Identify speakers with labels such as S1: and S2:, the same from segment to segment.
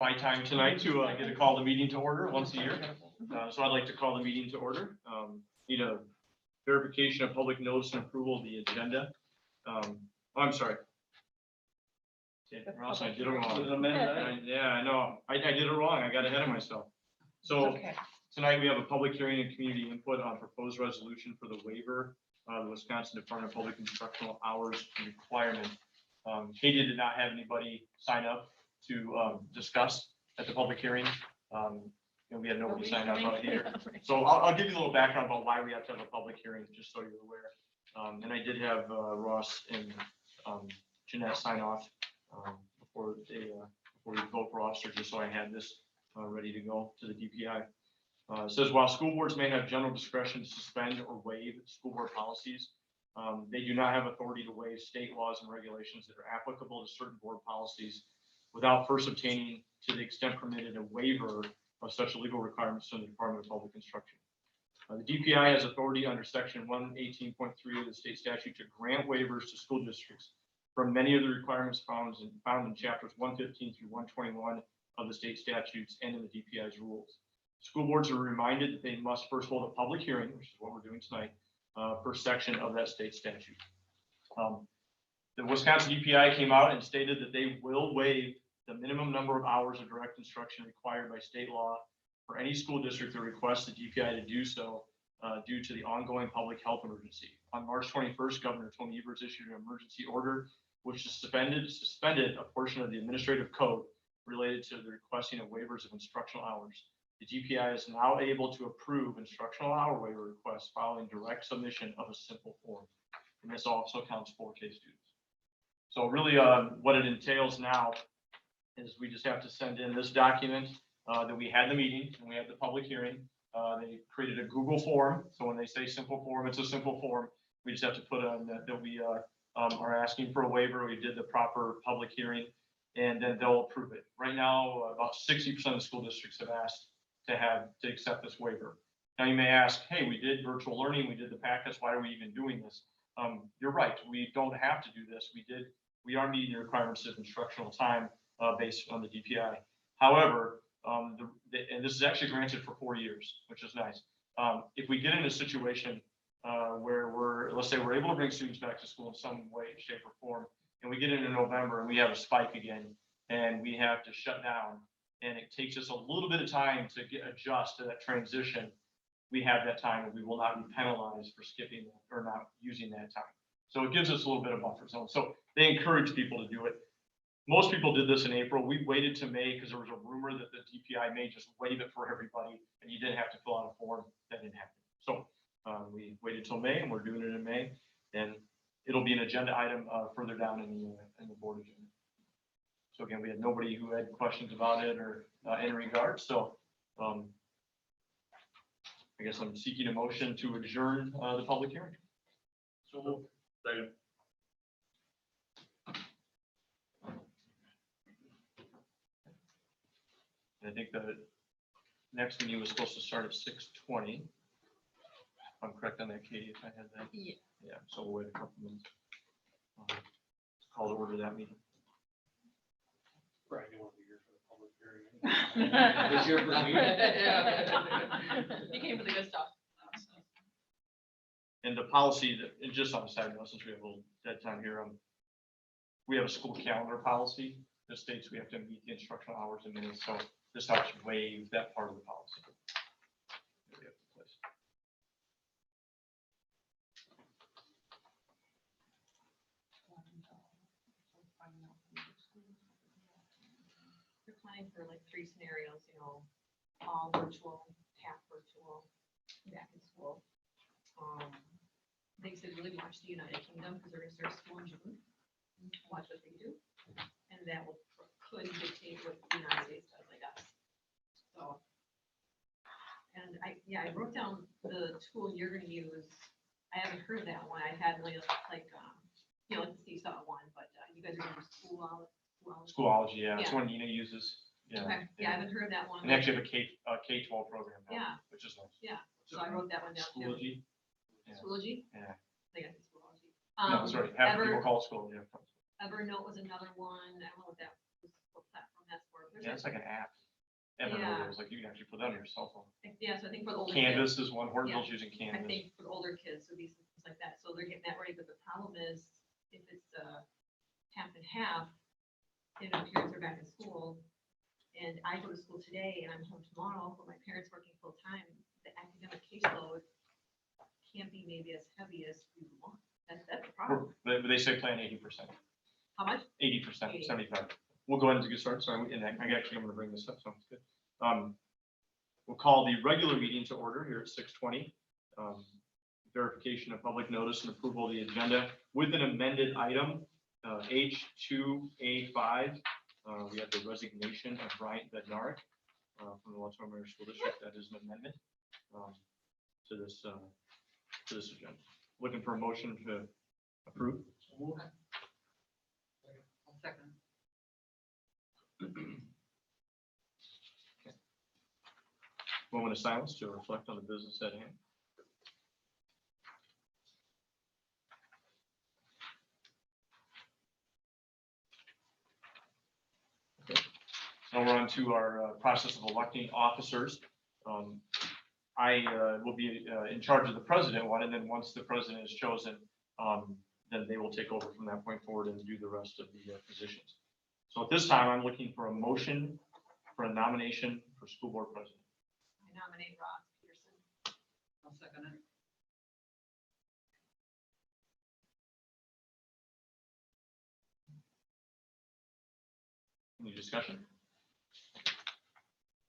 S1: my time tonight to get to call the meeting to order once a year. So I'd like to call the meeting to order. Need a verification of public notice and approval of the agenda. I'm sorry. Ross, I did it wrong. Yeah, I know. I did it wrong. I got ahead of myself. So tonight we have a public hearing and community input on proposed resolution for the waiver of the Wisconsin Department of Public Instructional Hours requirement. Katie did not have anybody sign up to discuss at the public hearing. And we had nobody sign up out here. So I'll give you a little background about why we have to have a public hearing, just so you're aware. And I did have Ross and Jeanette sign off before we vote for officer, just so I had this ready to go to the DPI. It says, while school boards may have general discretion to suspend or waive school board policies, they do not have authority to waive state laws and regulations that are applicable to certain board policies without first obtaining, to the extent permitted, a waiver of such legal requirements from the Department of Public Instruction. The DPI has authority under section 118.3 of the state statute to grant waivers to school districts from many of the requirements found in chapters 115 through 121 of the state statutes and in the DPI's rules. School boards are reminded that they must first hold a public hearing, which is what we're doing tonight, per section of that state statute. The Wisconsin DPI came out and stated that they will waive the minimum number of hours of direct instruction required by state law for any school district that requests the DPI to do so due to the ongoing public health emergency. On March 21st, Governor Tony Evers issued an emergency order which suspended a portion of the administrative code related to the requesting of waivers of instructional hours. The DPI is now able to approve instructional hour waiver requests following direct submission of a simple form. And this also counts 4K students. So really what it entails now is we just have to send in this document that we had the meeting and we had the public hearing. They created a Google form. So when they say simple form, it's a simple form. We just have to put on that we are asking for a waiver. We did the proper public hearing and then they'll approve it. Right now, about 60% of the school districts have asked to accept this waiver. Now you may ask, hey, we did virtual learning, we did the packets, why are we even doing this? You're right, we don't have to do this. We are meeting the requirements of instructional time based on the DPI. However, and this is actually granted for 4 years, which is nice. If we get in a situation where let's say we're able to bring students back to school in some way, shape, or form, and we get into November and we have a spike again, and we have to shut down, and it takes us a little bit of time to adjust to that transition, we have that time and we will not be penalized for skipping or not using that time. So it gives us a little bit of buffer zone. So they encourage people to do it. Most people did this in April. We waited to May because there was a rumor that the DPI may just waive it for everybody and you didn't have to fill out a form. That didn't happen. So we waited till May and we're doing it in May, and it'll be an agenda item further down in the board agenda. So again, we had nobody who had questions about it or in regards. So I guess I'm seeking a motion to adjourn the public hearing.
S2: So second.
S1: And I think the next meeting was supposed to start at 6:20. If I'm correct on that, Katie, if I had that.
S3: Yeah.
S1: Yeah, so we'll wait a couple minutes. Call to order that meeting.
S2: Brian, you want to be here for the public hearing?
S3: This
S2: year for me?
S3: You came for the good stuff.
S1: And the policy that, and just on the side note, since we have a little dead time here, we have a school calendar policy that states we have to meet the instructional hours in minutes. So this helps waive that part of the policy. There we have the place.
S3: We're planning for like 3 scenarios, all virtual, half virtual, back in school. They said really watch the United Kingdom because they're going to start school in June. Watch what they do, and that could dictate what the United States does, I guess. So, and I wrote down the tool you're going to use. I haven't heard that one. I had like the seesaw one, but you guys are going to use
S1: Schoology, yeah, that's
S3: Yeah.
S1: one Nina uses. Yeah.
S3: Okay. Yeah, I haven't heard that one.
S1: And they actually have a K-12 program now,
S3: Yeah.
S1: which is nice.
S3: Yeah. So I wrote that one down too.
S1: Schoology. Yeah.
S3: Schoology?
S1: Yeah.
S3: I guess it's Schoology.
S1: No, sorry, half the people call it school. Yeah.
S3: Evernote was another one. I don't know what that was what platform that's for. There's
S1: Yeah, it's like an app. Evernote
S3: Yeah.
S1: is like you can actually put that on your cell phone.
S3: Yeah, so I think for the older
S1: Canvas is one, Hortonville's using
S3: kids, I
S1: Canvas.
S3: think for the older kids, so these things like that, so they're getting that ready, but the problem is, if it's half and half, you know, parents are back in school, and I go to school today and I'm home tomorrow, but my parents working full time, the academic caseload can't be maybe as heavy as we want. That's the problem.
S1: But they say plan 80%,
S3: How much?
S1: 80%,
S3: 80.
S1: 75. We'll go ahead and get started. Sorry, and I actually I'm going to bring this up, so it's good. We'll call the regular meeting to order here at 6:20. Verification of public notice and approval of the agenda with an amended item, H2A5. We have the resignation of Bryant Bednarik from the Westmore Area School District. That is an amendment to this agenda. Looking for a motion to approve.
S2: I'll
S4: Second.
S1: Moment of silence to reflect on the business at hand. Okay. Now we're on to our process of electing officers. I will be in charge of the president one, and then once the president is chosen, then they will take over from that point forward and do the rest of the positions. So at this time, I'm looking for a motion for a nomination for school board president.
S3: I nominate Ross Peterson.
S4: I'll second it.
S1: Any discussion?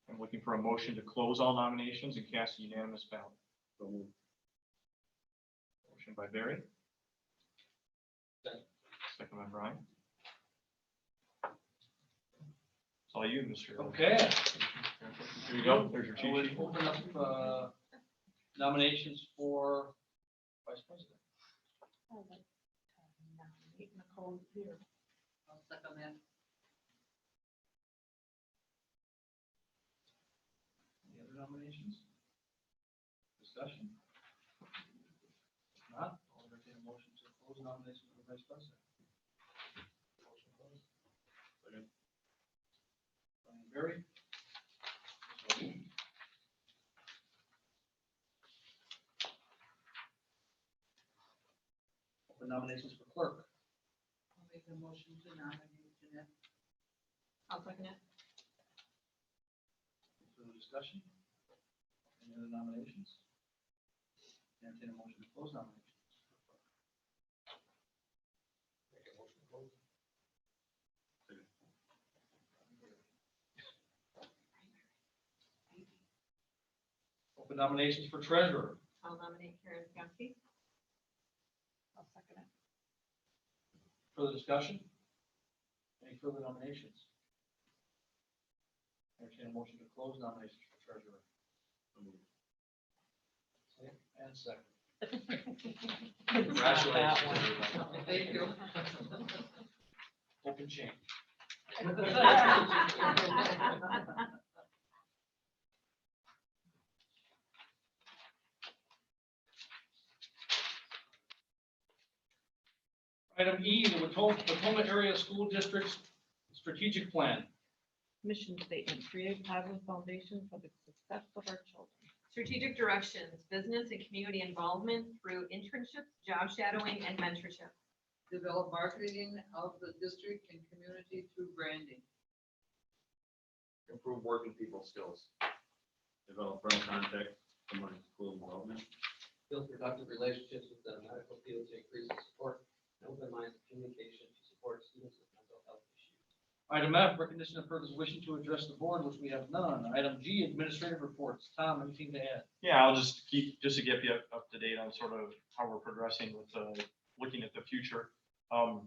S1: I'm looking for a motion to close all nominations and cast a unanimous ballot. Motion by Barry. Second by Brian. It's all you, Mr.
S2: Okay.
S1: Here you go. There's your
S2: I
S1: cheat
S2: would
S1: sheet.
S2: open up nominations for vice president.
S4: Nicole here. I'll second that.
S2: Any other nominations? Discussion? If not, I'll entertain a motion to close nominations for vice president. Motion closed. Second. Brian Berry. Open nominations for clerk.
S4: I'll make the motion to nominate Jeanette.
S3: I'll second it.
S2: Further discussion? Any other nominations? Entertain a motion to close nominations. Make a motion to close. Open nominations for treasurer.
S3: I'll nominate Karen Gatsby.
S4: I'll second it.
S2: Further discussion? Any further nominations? Entertain a motion to close nominations for treasurer. And second. Congratulations.
S4: Thank you.
S2: Open change. Item E, the Watoma Area School District's strategic plan.
S5: Mission statement, create a positive foundation for the success of our children.
S3: Strategic directions, business and community involvement through internships, job shadowing, and mentorship.
S4: Develop marketing of the district and community through branding.
S6: Improve working people skills. Develop firm contact, promote school involvement.
S7: Build productive relationships with the medical field to increase the support and open lines of communication to support students with mental health issues.
S2: Item F, recognition of persons wishing to address the board, which we have none. Item G, administrative reports. Tom, anything to add?
S1: Yeah, I'll just to get you up to date on sort of how we're progressing with looking at the future. I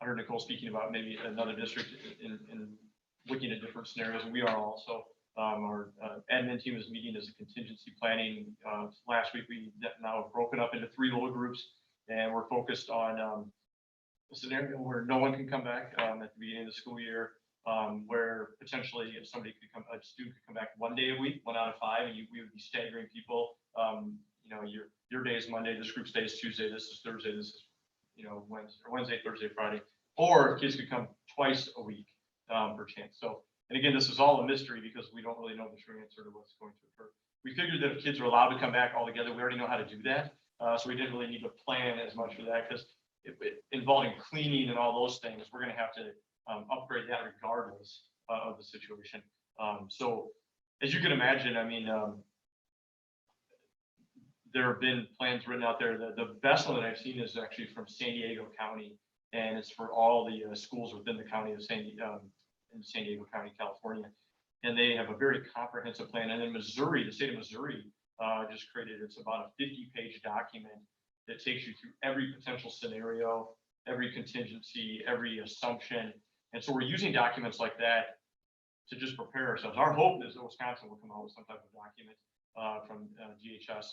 S1: heard Nicole speaking about maybe another district in looking at different scenarios, and we are also. Our admin team is meeting as a contingency planning. Last week, we now have broken up into 3 little groups, and we're focused on a scenario where no one can come back at the beginning of the school year, where potentially if a student could come back 1 day a week, 1 out of 5, and we would be staggering people. Your day is Monday, this group's day is Tuesday, this is Thursday, this is Wednesday, Thursday, Friday, or kids could come twice a week. perchance. So, and again, this is all a mystery because we don't really know the true answer to what's going to occur. We figured that if kids are allowed to come back all together, we already know how to do that. So we didn't really need to plan as much for that because involving cleaning and all those things, we're going to have to upgrade that regardless of the situation. So as you can imagine, I mean, there have been plans written out there. The best one that I've seen is actually from San Diego County, and it's for all the schools within the county of in San Diego County, California. And they have a very comprehensive plan. And in Missouri, the state of Missouri just created, it's about a 50-page document that takes you through every potential scenario, every contingency, every assumption. And so we're using documents like that to just prepare ourselves. Our hope is that Wisconsin will come out with some type of document from DHS,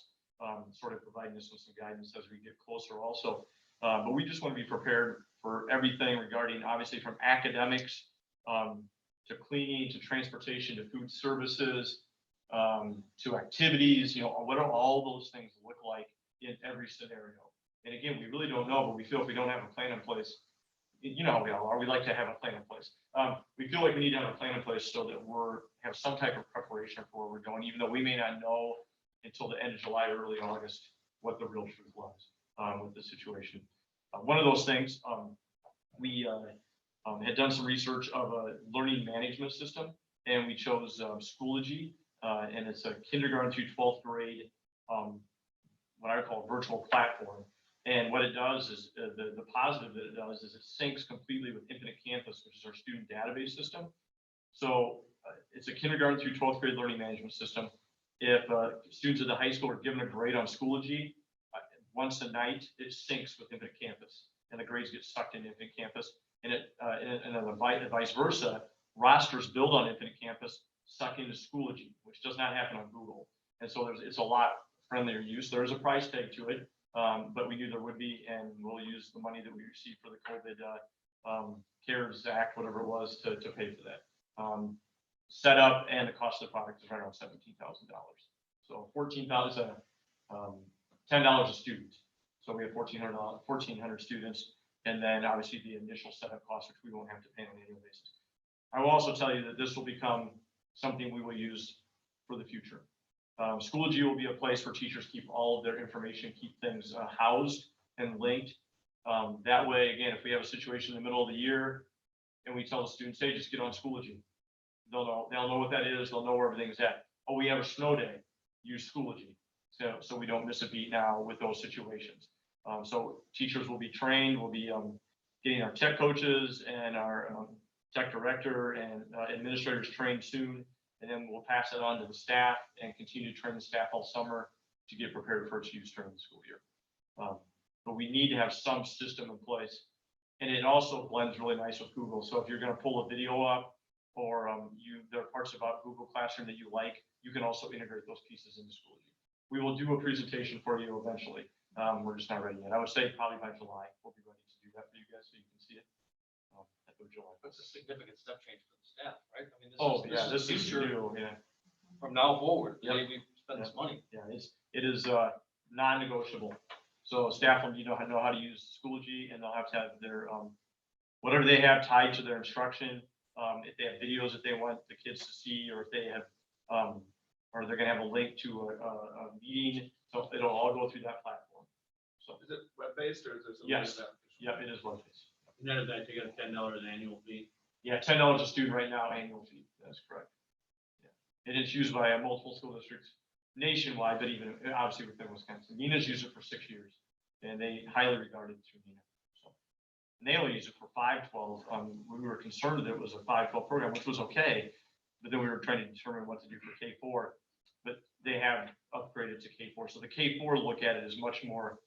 S1: sort of providing us with some guidance as we get closer also. But we just want to be prepared for everything regarding, obviously, from academics to cleaning, to transportation, to food services, to activities, what do all those things look like in every scenario? And again, we really don't know, but we feel if we don't have a plan in place, you know how we all are, we like to have a plan in place. We feel like we need to have a plan in place so that have some type of preparation for where we're going, even though we may not know until the end of July, early August, what the real truth was with the situation. One of those things, we had done some research of a learning management system, and we chose Schoology, and it's a kindergarten through 12th grade, what I would call a virtual platform. And what it does is, the positive that it does is it syncs completely with Infinite Campus, which is our student database system. So it's a kindergarten through 12th grade learning management system. If students at the high school are given a grade on Schoology, once a night, it syncs with Infinite Campus, and the grades get sucked into Infinite Campus. And then vice versa, rosters built on Infinite Campus suck into Schoology, which does not happen on Google. And so it's a lot friendlier use. There is a price tag to it, but we knew there would be, and we'll use the money that we received for the COVID CARES Act, whatever it was, to pay for that. Setup and the cost of the product is right around $17,000. So $14,000, $10 a student. So we have 1,400 students. And then obviously the initial setup cost, which we won't have to pay on an annual basis. I will also tell you that this will become something we will use for the future. Schoology will be a place where teachers keep all of their information, keep things housed and linked. That way, again, if we have a situation in the middle of the year and we tell the students, hey, just get on Schoology, they'll know what that is. They'll know where everything's at. Oh, we have a snow day, use Schoology. So we don't miss a beat now with those situations. So teachers will be trained. We'll be getting our tech coaches and our tech director and administrators trained soon. And then we'll pass that on to the staff and continue to train the staff all summer to get prepared for its use during the school year. But we need to have some system in place. And it also blends really nice with Google. So if you're going to pull a video up or there are parts about Google Classroom that you like, you can also integrate those pieces into Schoology. We will do a presentation for you eventually. We're just not ready yet. I would say probably by July, we'll be ready to do that for you guys so you can see it. At the July.
S2: That's a significant step change for the staff, right? I mean,
S1: This is
S2: future
S1: new, yeah.
S2: from now forward, the
S1: Yep.
S2: way we spend this money.
S1: Yeah, it is non-negotiable. So staff will need to know how to use Schoology, and they'll have to have their whatever they have tied to their instruction. If they have videos that they want the kids to see, or if they have or they're gonna have a link to a meeting, so it'll all go through that platform. So
S6: Is it web-based or is it?
S1: yes, yeah, it is web-based.
S6: None of that, you got a $10 annual fee.
S1: Yeah, $10 a student right now, annual fee. That's correct. Yeah, and it's used by multiple school districts nationwide, but even obviously within Wisconsin. Nina's used it for 6 years, and they highly regard it through Nina. So and they only use it for 512. We were concerned that it was a 512 program, which was okay, but then we were trying to determine what to do for K4. But they have upgraded to K4, so the K4 look at it is much more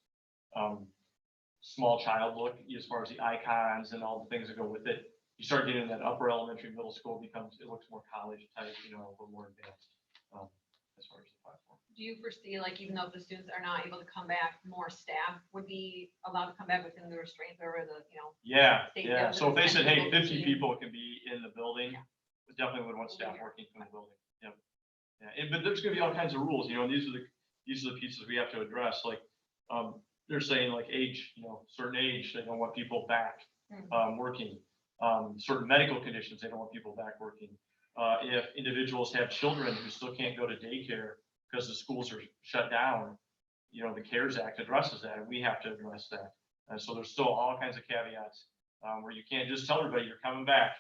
S1: small child look as far as the icons and all the things that go with it. You start getting that upper elementary, middle school it looks more college type, a little more advanced as far as the platform.
S3: Do you foresee, like, even though the students are not able to come back, more staff would be allowed to come back within the restraints or the,
S1: Yeah,
S3: They
S1: yeah.
S3: have
S1: So if they said, hey,
S3: 50
S1: 50 people can be in the building, we definitely would want staff working from the building. Yep. Yeah. But there's going to be all kinds of rules, and these are the pieces we have to address. Like they're saying, like age, certain age, they don't want people back working. certain medical conditions, they don't want people back working. If individuals have children who still can't go to daycare because the schools are shut down, you know, the CARES Act addresses that, and we have to address that. And so there's still all kinds of caveats where you can't just tell everybody you're coming back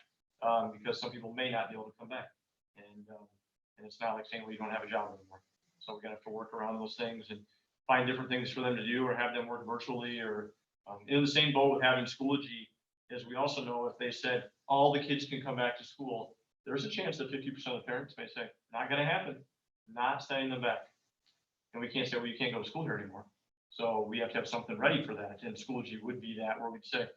S1: because some people may not be able to come back. And it's not like saying, well, you don't have a job anymore. So we're gonna have to work around those things and find different things for them to do, or have them work virtually, or in the same boat with having Schoology, as we also know, if they said all the kids can come back to school, there's a chance that 50% of the parents may say, not gonna happen, not sending them back. And we can't say, well, you can't go to school here anymore. So we have to have something ready for that. And Schoology would be that, where we'd say,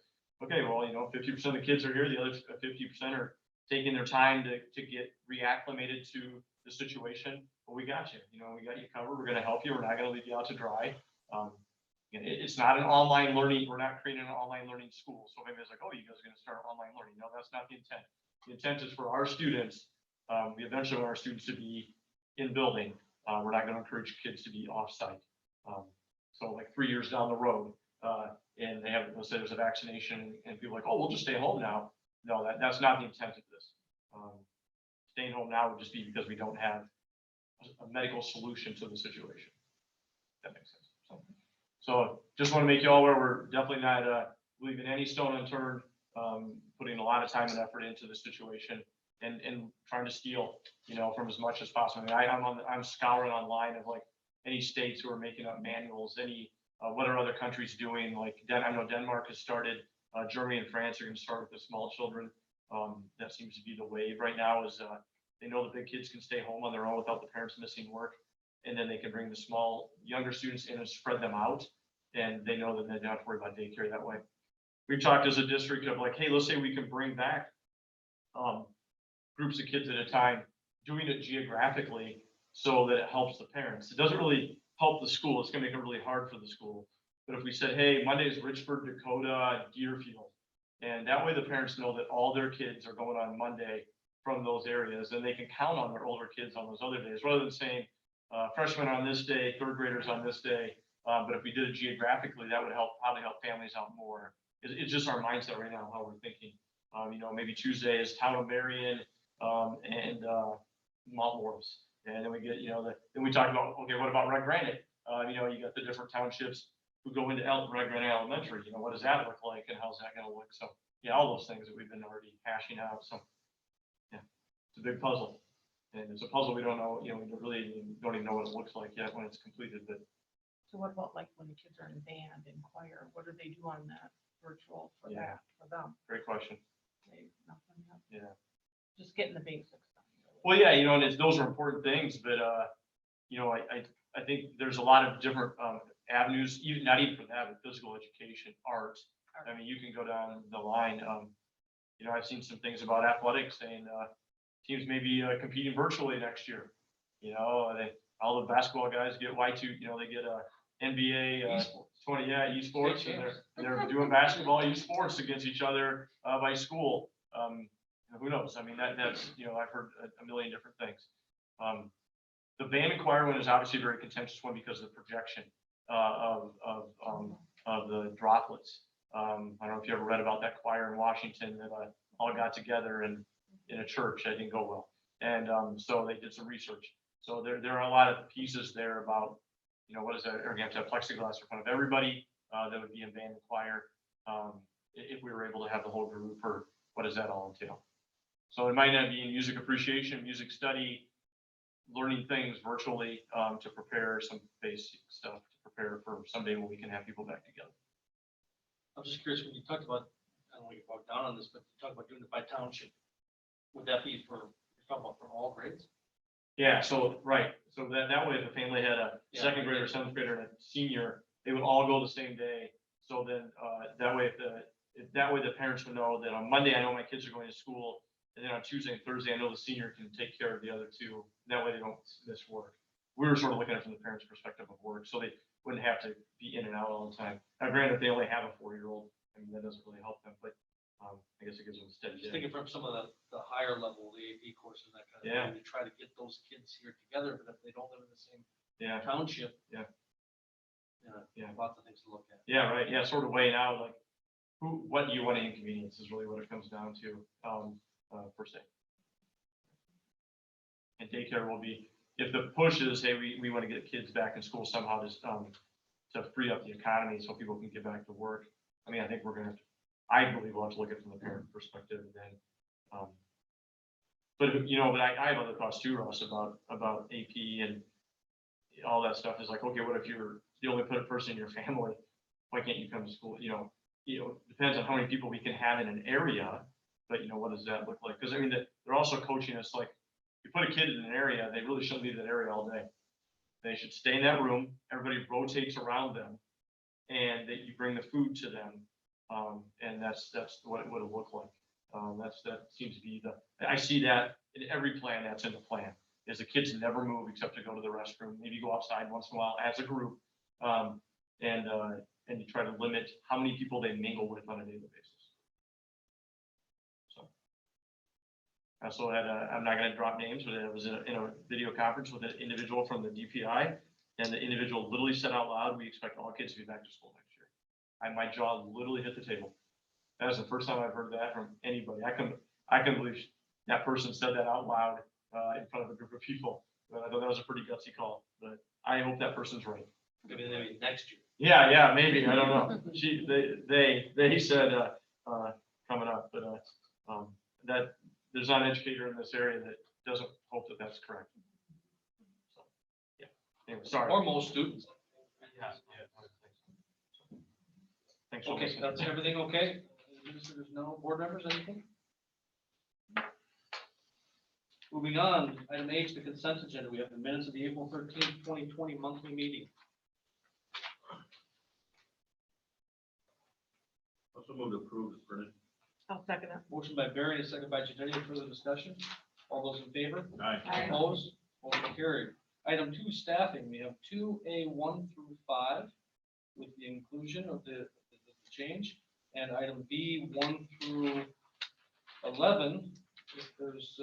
S1: okay, well, you know, 50% of the kids are here, the other 50% are taking their time to get reacclimated to the situation. But we got you, you know, we got you covered. We're going to help you. We're not going to leave you out to dry. It's not an online learning. We're not creating an online learning school. So maybe it's like, oh, you guys are going to start online learning. No, that's not the intent. The intent is for our students. We eventually want our students to be in building. We're not going to encourage kids to be off-site. So like 3 years down the road, and they have, let's say there's a vaccination, and people are like, oh, we'll just stay home now. No, that's not the intent of this. Staying home now would just be because we don't have a medical solution to the situation. That makes sense. So just want to make you all aware, we're definitely not leaving any stone unturned, putting a lot of time and effort into the situation, and trying to steal, you know, from as much as possible. I mean, I'm scouring online of like any states who are making up manuals, what are other countries doing? Like I know Denmark has started, Germany and France are going to start with the small children. That seems to be the wave right now, is they know the big kids can stay home on their own without the parents missing work. And then they can bring the small, younger students in and spread them out. And they know that they don't have to worry about daycare that way. We've talked as a district of like, hey, let's say we can bring back groups of kids at a time, doing it geographically so that it helps the parents. It doesn't really help the school. It's gonna make it really hard for the school. But if we said, hey, Monday is Richford, Dakota, Deerfield, and that way the parents know that all their kids are going on Monday from those areas, and they can count on their older kids on those other days, rather than saying freshmen on this day, third graders on this day. But if we did it geographically, that would probably help families out more. It's just our mindset right now, how we're thinking. You know, maybe Tuesday is Town of Marion and Mount Morris. And then we get, you know, then we talk about, okay, what about Red Granite? You know, you got the different townships who go into Red Granite Elementary. You know, what does that look like, and how's that going to look? So, yeah, all those things that we've been already hashing out. So, yeah, it's a big puzzle, and it's a puzzle we don't know. You know, we really don't even know what it looks like yet when it's completed. But
S5: So what about like when the kids are in band and choir? What do they do on that virtual for
S1: Yeah.
S5: that, for them?
S1: great question.
S5: Nothing yet.
S1: Yeah.
S5: Just getting the basics done. Really.
S1: Well, yeah, you know, and those are important things, but you know, I think there's a lot of different avenues, even not even for that, but physical education, art. I mean, you can go down the line. You know, I've seen some things about athletics saying teams may be competing virtually next year. You know, all the basketball guys get Y2, you know, they get a NBA esports, and they're doing basketball esports against each other by school. Who knows? I mean, that's, you know, I've heard a million different things. The band and choir one is obviously a very contentious one because of the projection of the droplets. I don't know if you ever read about that choir in Washington that all got together in a church. That didn't go well, and so they did some research. So there are a lot of pieces there about, you know, what is that? You're gonna have to have plexiglass in front of everybody that would be in band and choir. If we were able to have the whole group, or what does that all entail? So it might not be in music appreciation, music study, learning things virtually to prepare some basic stuff to prepare for someday when we can have people back together.
S2: I'm just curious, when you talked about, I don't want to get bogged down on this, but you talked about doing it by township. Would that be you're talking about for all grades?
S1: Yeah, so, right. So that way, if a family had a second grader, seventh grader, and a senior, they would all go the same day. So then that way, the parents would know that on Monday, I know my kids are going to school. And then on Tuesday and Thursday, I know the senior can take care of the other two. That way they don't miss work. We were sort of looking at it from the parents' perspective of work, so they wouldn't have to be in and out all the time. Now, granted, they only have a 4-year-old, I mean, that doesn't really help them, but I guess it gives them a steady
S2: Just
S1: day.
S2: thinking from some of the higher level, the AP courses, that kind of thing, to try to get those kids here together, but if they don't live in the same township.
S1: Yeah.
S2: Lots of things to look at.
S1: Yeah, right. Yeah, sort of weighing out, like, what do you want to inconvenience is really what it comes down to, per se. And daycare will be, if the push is, hey, we want to get kids back in school somehow to free up the economy so people can get back to work. I mean, I think we're gonna, I believe we'll have to look at it from the parent perspective and then, but I have other thoughts too, Ross, about AP and all that stuff is like, okay, what if you're the only person in your family? Why can't you come to school? Depends on how many people we can have in an area, but what does that look like? Because I mean, they're also coaching us like, you put a kid in an area, they really shouldn't leave that area all day. They should stay in that room. Everybody rotates around them, and that you bring the food to them, and that's what it would look like. That seems to be I see that in every plan that's in the plan. Is the kids never move except to go to the restroom, maybe go outside once in a while as a group, and you try to limit how many people they mingle with on a daily basis. So. I also had, I'm not going to drop names, but I was in a video conference with an individual from the DPI, and the individual literally said out loud, we expect all kids to be back to school next year. My jaw literally hit the table. That was the first time I've heard that from anybody. I can believe that person said that out loud in front of a group of people. I thought that was a pretty gutsy call, but I hope that person's right.
S7: Maybe next year.
S1: Yeah, maybe, I don't know. They said coming up, but that there's not an educator in this area that doesn't hope that that's correct. So, yeah. Anyway, sorry.
S2: Or most students.
S1: Yeah. Thanks.
S2: Okay, that's everything okay? Administrators, no, board members, anything? Moving on, item H, the consent agenda. We have the minutes of the April 13th, 2020 monthly meeting.
S6: Also move to approve as printed.
S5: I'll second it.
S2: Motion by Barry and a second by Janetti. Further discussion? All those in favor?
S6: Aye.
S2: Opposed? Motion carried. Item 2, staffing. We have 2A 1 through 5 with the inclusion of the change. And item B 1 through 11, if there's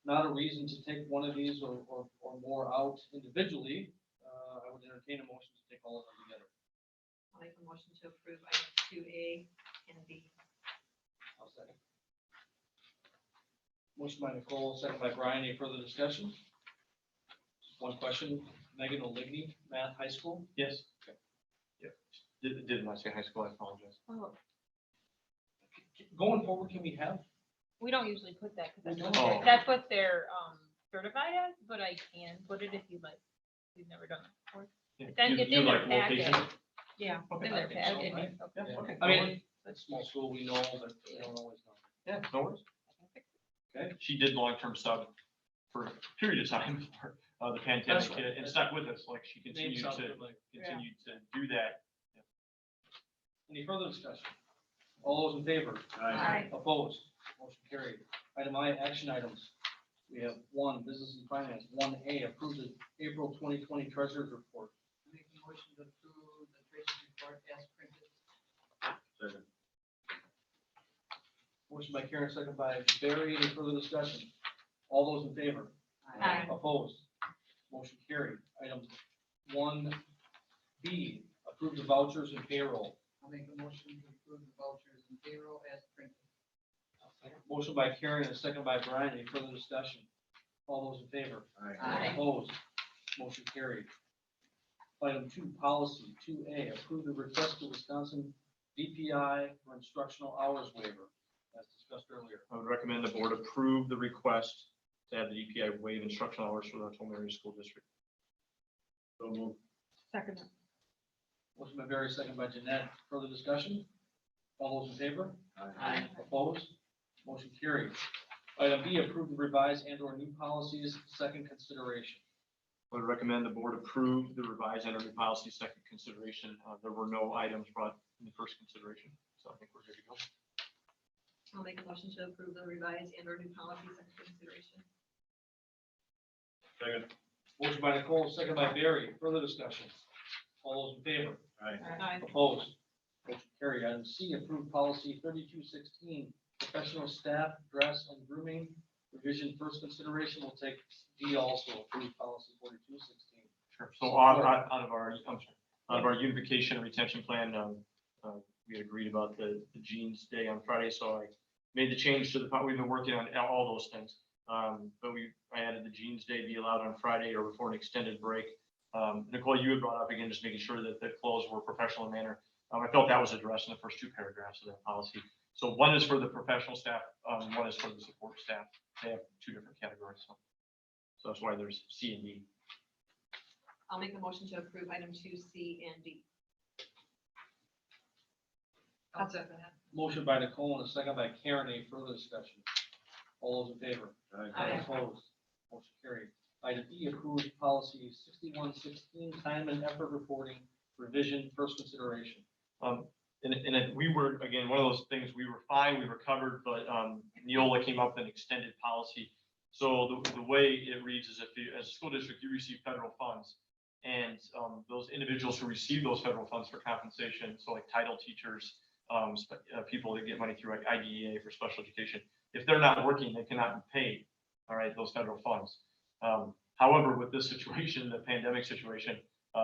S2: not a reason to take one of these or more out individually, I would entertain a motion to take all of them together.
S3: I'll make a motion to approve items 2A and B.
S2: I'll second. Motion by Nicole, second by Brian. Any further discussion? Just one question. Megan O'Ligney, Math High School.
S1: Yes. Okay. Yep. Did not say high school. I apologize.
S5: Oh,
S2: Going forward, can we have?
S5: we don't usually put that because
S2: We
S5: that's,
S2: don't?
S1: Oh.
S5: that's what they're certified as, but I can put it if you like. We've never done it before.
S1: Yeah.
S5: Then
S1: You-
S5: it's
S1: you
S5: in their
S1: like location?
S5: packet. Yeah,
S1: Okay.
S5: in their
S2: I think so,
S5: packet.
S2: right?
S5: Okay.
S1: Yeah, okay.
S2: I mean, it's small school, we know, but we don't always know.
S1: Yeah, no worries.
S2: Okay.
S1: She did long-term sub for a period of time before the pandemic
S2: That's right.
S1: hit and stuck with us. Like she
S2: Name
S1: continued
S2: sounds
S1: to
S2: good, like.
S1: do that.
S2: Any further discussion? All those in favor?
S3: Aye.
S2: Opposed? Motion carried. Item I, action items. We have 1, business and finance. 1A, approve the April 2020 treasurer's report.
S4: Make a motion to approve the treasurer's report as printed.
S6: Second.
S2: Motion by Karen, second by Barry. Any further discussion? All those in favor?
S5: Aye.
S2: Opposed? Motion carried. Item 1B, approve the vouchers and payroll.
S4: I'll make a motion to approve the vouchers and payroll as printed.
S2: Motion by Karen and second by Brian. Any further discussion? All those in favor?
S3: Aye.
S2: Opposed? Motion carried. Item 2, policy. 2A, approve the request to Wisconsin DPI for instructional hours waiver, as discussed earlier.
S1: I would recommend the board approve the request to have the EPI waive instructional hours for the Tolman Area School District.
S6: So move.
S5: Second.
S2: Motion by Barry, second by Jeanette. Further discussion? All those in favor?
S3: Aye.
S2: Opposed? Motion carried. Item B, approve the revised and/or new policies, second consideration.
S1: I would recommend the board approve the revised and new policy second consideration. There were no items brought in the first consideration, so I think we're good to go.
S3: I'll make a motion to approve the revised and/or new policies under consideration.
S6: Second.
S2: Motion by Nicole, second by Barry. Further discussion? All those in favor?
S3: Aye.
S2: Opposed? Motion carried. Item C, approved policy 3216, professional staff, dress, and grooming. Revision first consideration. Will take D also, approved policy 4216.
S1: Sure. So out of our unification and retention plan, we had agreed about the jeans day on Friday, so I made the change to we've been working on all those things. But I added the jeans day be allowed on Friday or before an extended break. Nicole, you had brought up again, just making sure that the clothes were professional in manner. I felt that was addressed in the first two paragraphs of that policy. So one is for the professional staff, one is for the support staff. They have two different categories. So that's why there's C and D.
S3: I'll make a motion to approve item 2C and D.
S4: I'll second that.
S2: Motion by Nicole and a second by Karen. Any further discussion? All those in favor?
S3: Aye.
S2: Opposed? Motion carried. Item E, approved policy 6116, time and effort reporting, revision, first consideration.
S1: We were, again, one of those things, we were fine, we were covered, but Neola came up with an extended policy. So the way it reads is if you, as a school district, you receive federal funds, and those individuals who receive those federal funds for compensation, so like title teachers, people that get money through like IDEA for special education, if they're not working, they cannot be paid, all right, those federal funds. However, with this situation, the pandemic situation,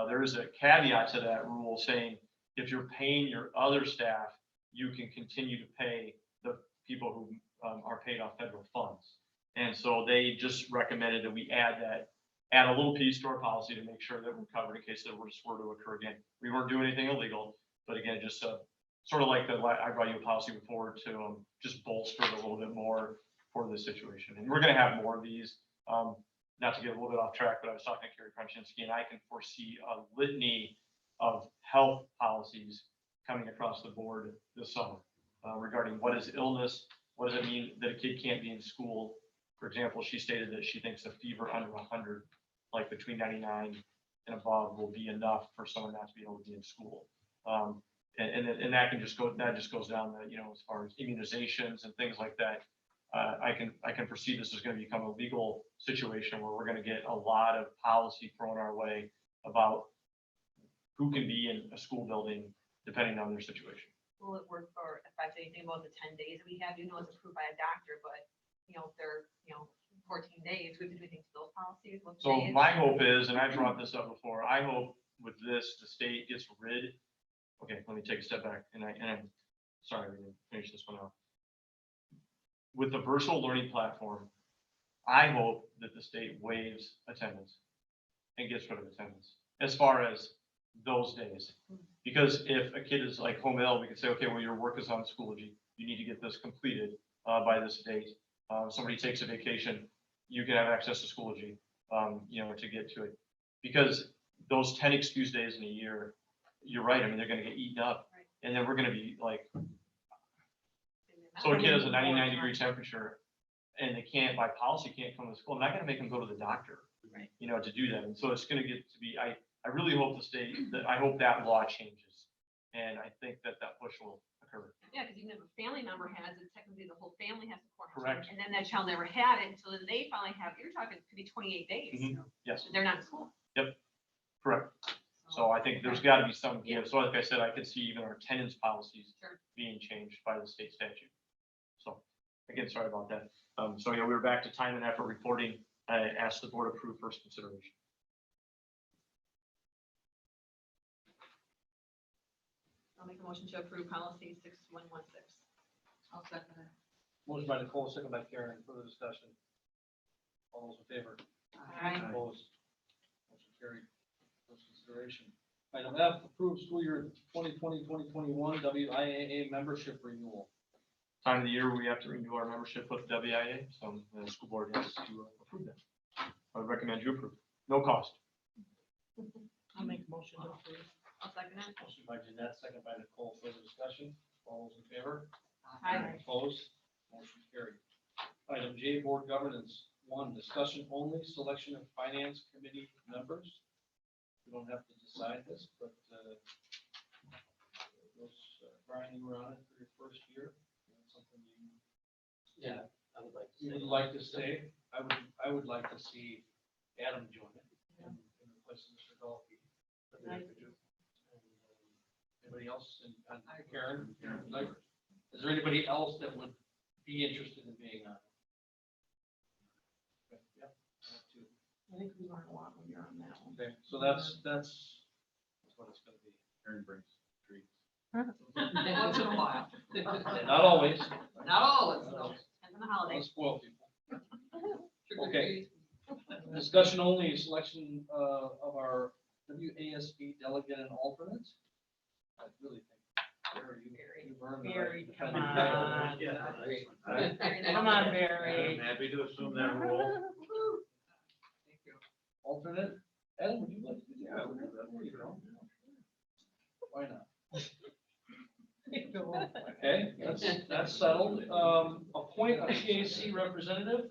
S1: there is a caveat to that rule saying, if you're paying your other staff, you can continue to pay the people who are paid off federal funds. And so they just recommended that we add a little piece to our policy to make sure that we're covered in case that were to occur again. We weren't doing anything illegal, but again, just sort of like I brought you a policy before to just bolster it a little bit more for this situation. And we're going to have more of these. Not to get a little bit off track, but I was talking to Carrie Contingency, and I can foresee a litany of health policies coming across the board this summer regarding what is illness, what does it mean that a kid can't be in school. For example, she stated that she thinks a fever under 100, like between 99 and above, will be enough for someone not to be able to be in school. And that just goes down the, as far as immunizations and things like that. I can foresee this is going to become a legal situation where we're going to get a lot of policy thrown our way about who can be in a school building depending on their situation.
S3: Will it work for, if I say anything about the 10 days that we have, it's approved by a doctor, but, if they're, 14 days, we have to do anything to those policies? What
S1: So
S3: days?
S1: my hope is, and I brought this up before, I hope with this, the state gets rid. Okay, let me take a step back, and I'm sorry, we didn't finish this one off. With the virtual learning platform, I hope that the state waives attendance and gets rid of attendance as far as those days. Because if a kid is like home ill, we can say, okay, well, your work is on Schoology. You need to get this completed by this date. Somebody takes a vacation, you can have access to Schoology, to get to it. Because those 10 excuse days in a year, you're right. I mean, they're going to get eaten up,
S3: Right.
S1: and then we're going to be like, so a kid has a 99-degree temperature, and they can't, by policy, can't come to school. I'm not going to make them go to the doctor,
S3: Right.
S1: To do that. And so it's going to get to be. I really hope the state I hope that law changes, and I think that push will occur.
S3: Yeah, because even if a family member has it, technically the whole family has to quarantine.
S1: Correct.
S3: And then that child never had it until then they finally have, you're talking, it could be 28 days.
S1: Yes,
S3: They're not in school.
S1: correct. So I think there's got to be some give. So like I said, I could see even our attendance policies
S3: Sure.
S1: being changed by the state statute. So again, sorry about that. So we were back to time and effort reporting. I asked the board to approve first consideration.
S3: I'll make a motion to approve policy 6116.
S4: I'll second it.
S2: Motion by Nicole, second by Karen. Any further discussion? All those in favor?
S3: Aye.
S2: Opposed? Motion carried. First consideration. Item F, approved school year 2020-2021 WIAA membership renewal.
S1: Time of the year we have to renew our membership with WIA, so the school board has to approve that. I would recommend you approve. No cost.
S5: I'll make a motion to approve.
S3: I'll second it.
S2: Motion by Jeanette, second by Nicole. Further discussion? All those in favor?
S3: Aye.
S2: Opposed? Motion carried. Item J, board governance. 1, discussion only, selection of finance committee members. We don't have to decide this, but Brian, you were on it for your first year. Something
S7: Yeah, I would like to.
S2: you would like to stay? I would like to see Adam join it and replace Mr. Dolphy. Anybody else? And Karen, is there anybody else that would be interested in being on? Okay, yep, that too.
S5: I think we learned a lot when you're on that one.
S2: Okay, so that's what it's gonna be.
S6: Aaron brings treats.
S4: Once in a while.
S2: Not always.
S4: Not always, no.
S3: Depends on the holiday.
S2: Don't spoil people.
S4: Trick or
S2: Okay.
S4: treat.
S2: Discussion only, selection of our WASD delegate and alternate. I really think, Barry, you've earned the right
S5: Barry,
S2: to
S5: come
S2: be
S5: on.
S2: titled.
S6: Yeah.
S5: Come on, Barry.
S6: I'm happy to assume that role.
S4: Thank you.
S2: Alternate, Ed, would you like to do that? There you go. Why not? Okay, that's settled. Appoint a PAC representative.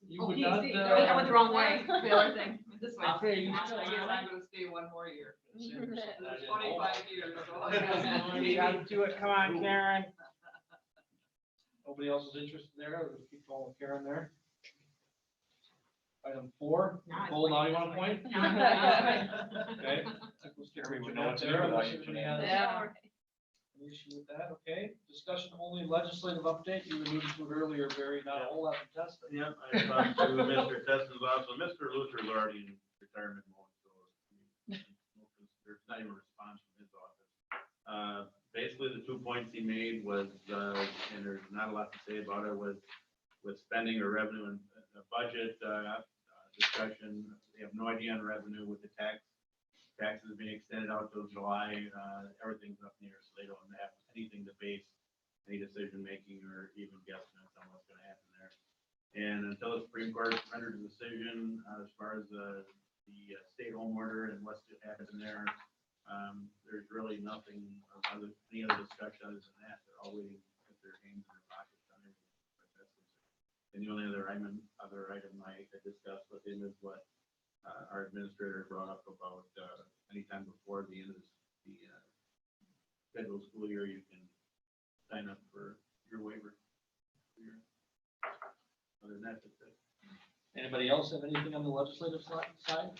S2: You
S3: Oh,
S2: would
S3: PC.
S2: not.
S3: I went the wrong way, the other thing, this way.
S2: Okay, you
S4: I
S2: still.
S4: guess I'm gonna stay one more year.
S2: It's
S4: 25 years. so
S5: You gotta do it, come on, Karen.
S2: Nobody else is interested there, we'll keep calling Karen there. Item 4,
S3: Now it's
S2: Nicole, now you want to
S3: pointing
S2: point?
S3: this way.
S2: Okay. We'll stick
S1: Jeremy
S2: with
S1: would know what to do
S2: Jeanette there,
S1: without
S2: unless
S1: you,
S2: anybody
S1: Jeanette.
S2: has
S5: Yeah.
S2: an issue with that, okay? Discussion only legislative update, you alluded to it earlier, Barry, not a whole lot to test.
S6: Yep, I talked to Mr. Tess's office, so Mr. Luther's already in retirement mode, so there's not even a response from his office. Basically, the 2 points he made was, and there's not a lot to say about it, was with spending or revenue and budget discussion. They have no idea on revenue with the taxes being extended out till July. Everything's up in the air, so they don't have anything to base any decision making or even guesstimates on what's going to happen there. And until the Supreme Court rendered a decision as far as the state home order and what's to happen there, there's really nothing any other discussion other than that. They're all waiting with their hands in their pockets on everything. But that's it. And the only other item I discussed with him is what our administrator brought up about anytime before the end of the federal school year, you can sign up for your waiver. Other than that, that's it.
S2: Anybody else have anything on the legislative side?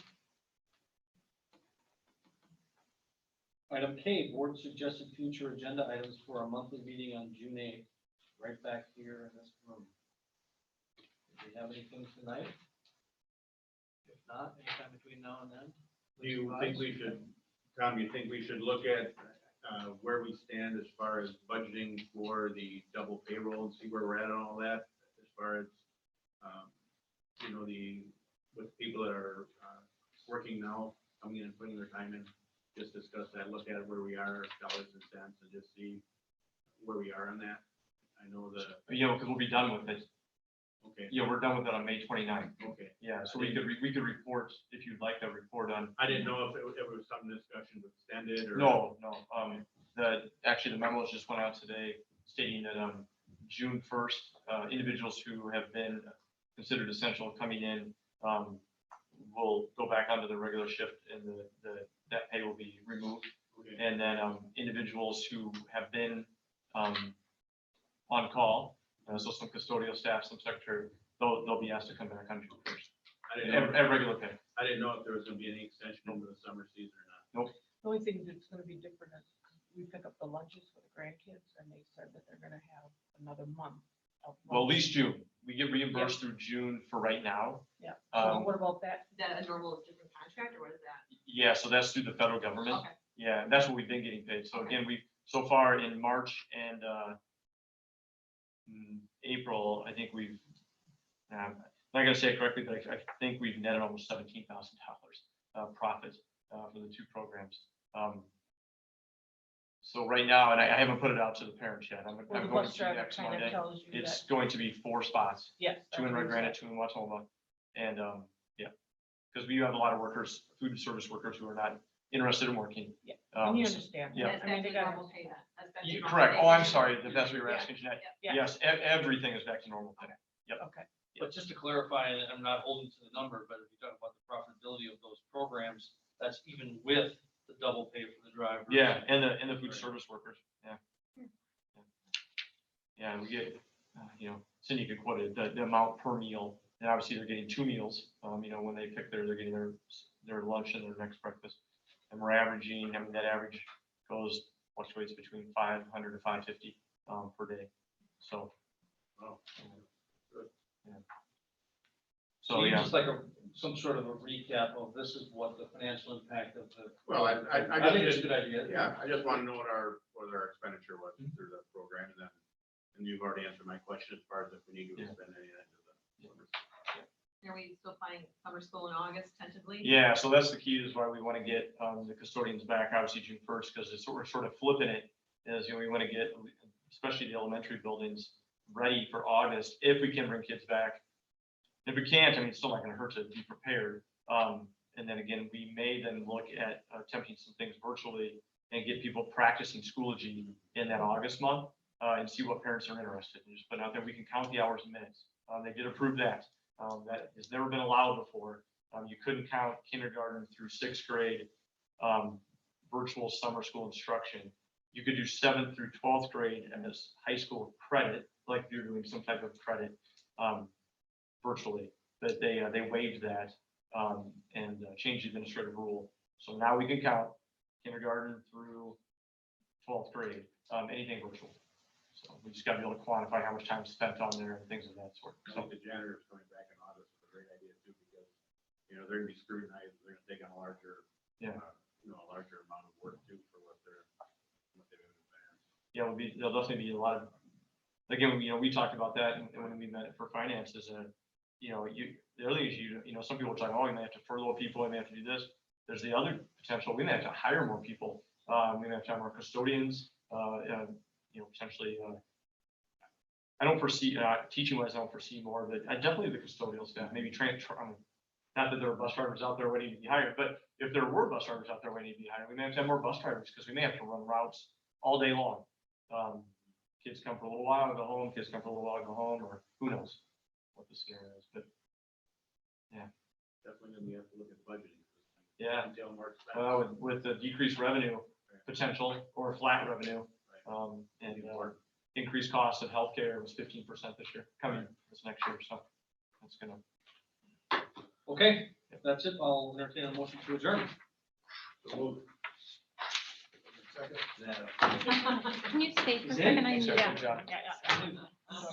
S2: Item K, board suggested future agenda items for our monthly meeting on June 8th, right back here in this room. Do we have anything tonight? If not, anytime between now and then?
S6: Do you think we should, Tom, you think we should look at where we stand as far as budgeting for the double payroll and see where we're at on all that? As far as, with people that are working now, coming in and putting their time in, just discuss that, look at where we are, dollars and cents, and just see where we are on that. I know
S1: Yeah, because we'll be done with it.
S6: okay,
S1: Yeah, we're done with it on May 29th.
S6: okay.
S1: Yeah, so we could report, if you'd like to report on.
S6: I didn't know if it was some discussion was extended or.
S1: No. Actually, the memos just went out today stating that, June 1st, individuals who have been considered essential coming in, will go back onto the regular shift and that pay will be removed.
S6: Okay.
S1: And then, individuals who have been, on call, so some custodial staff, some secretary, they'll be asked to come back on June 1st.
S6: I didn't know,
S1: At regular pay.
S6: I didn't know if there was gonna be any extension over the summer season or not.
S5: The only thing that's gonna be different is we pick up the lunches for the grandkids and they said that they're gonna have another month of.
S1: Well, at
S5: lunch.
S1: least June. We get reimbursed through June for right now.
S5: Yeah, so
S1: Um,
S5: what about that?
S3: Is that a normal different contract or what is that?
S1: Yeah, so that's through the federal government.
S3: Okay.
S1: Yeah, that's what we've been getting paid. So again, so far in March and April, I think we've, I'm not gonna say it correctly, but I think we've netted almost $17,000 profit for the two programs. So right now, and I haven't put it out to the parents yet. I'm
S5: Well,
S1: going
S5: the bus
S1: to
S5: driver
S1: next
S5: kind
S1: Monday.
S5: of tells you
S1: It's
S5: that,
S1: going to be 4 spots,
S5: yes.
S1: 2 in
S5: that's
S1: Red
S5: what
S1: Granite,
S5: he
S1: 2 in Watoma. And, yeah, because we have a lot of workers, food service workers who are not interested in working.
S5: Yeah. said. And you
S1: so-
S5: understand.
S1: yeah.
S3: That's
S5: I mean,
S3: back
S5: they
S3: to
S5: got.
S3: normal pay then. That's back to normal
S1: Correct.
S3: pay.
S1: Oh, I'm sorry, if that's what you're
S5: Yeah.
S1: asking, Jeanette.
S5: Yeah.
S1: Yes, everything is back to normal pay.
S5: Okay.
S2: But just to clarify, and I'm not holding to the number, but if you talk about the profitability of those programs, that's even with the double pay for the driver.
S1: Yeah, and the food service workers, yeah. Yeah, and we get, Cindy could quote it, the amount per meal, and obviously they're getting 2 meals, when they pick they're getting their lunch and their next breakfast. And we're averaging, that average fluctuates between 500 to 550, per day, so.
S6: Wow.
S1: Yeah. So,
S2: you
S1: yeah.
S2: just like some sort of a recap of this is what the financial impact of the.
S6: Well, I
S2: think it's a good idea.
S6: Yeah, I just want to know what our expenditure was through the program, and then, and you've already answered my question as far as if we need to
S1: Yeah.
S6: spend any of that to the.
S3: Are we still finding summer school in August tentatively?
S1: Yeah, so that's the key, is why we want to get the custodians back, obviously June 1st, because we're sort of flipping it, as, we want to get, especially the elementary buildings, ready for August, if we can bring kids back. If we can't, it's still not going to hurt to be prepared. And then again, we may then look at attempting some things virtually and get people practicing Schoology in that August month, and see what parents are interested in. Just put out there, we can count the hours and minutes. They did approve that. That has never been allowed before. You couldn't count kindergarten through 6th grade virtual summer school instruction. You could do 7th through 12th grade as high school credit, like you're doing some type of credit virtually. But they waived that and changed the administrative rule. So now we can count kindergarten through 12th grade, anything virtual. So we just got to be able to quantify how much time is spent on there and things of that sort.
S6: I think the janitors coming back in August is a great idea too, because, they're gonna be scrutinized, they're gonna take on a larger,
S1: Yeah.
S6: A larger amount of work too for what they're doing in advance.
S1: Yeah, there'll definitely be a lot of, again, we talked about that and when we met for finances, the other thing is, some people are talking, oh, we may have to furlough people, we may have to do this. There's the other potential, we may have to hire more people, we may have to have more custodians, potentially, I don't foresee, teaching wise, I don't foresee more, but definitely the custodial staff, maybe not that there are bus drivers out there waiting to be hired, but if there were bus drivers out there waiting to be hired, we may have to have more bus drivers, because we may have to run routes all day long. Kids come for a little while, go home, kids come for a little while, go home, or who knows what the scenario is, but
S6: Definitely gonna have to look at budgeting.
S1: yeah.
S6: Until more expensive.
S1: Well, with the decreased revenue potential or flat revenue, and increased costs of healthcare was 15% this year, coming this next year, so that's gonna.
S2: Okay, that's it. I'll entertain a motion to adjourn.
S6: Second.
S8: Can you stay for a
S2: Is it?
S8: second? I need
S1: Good job.
S8: Yeah.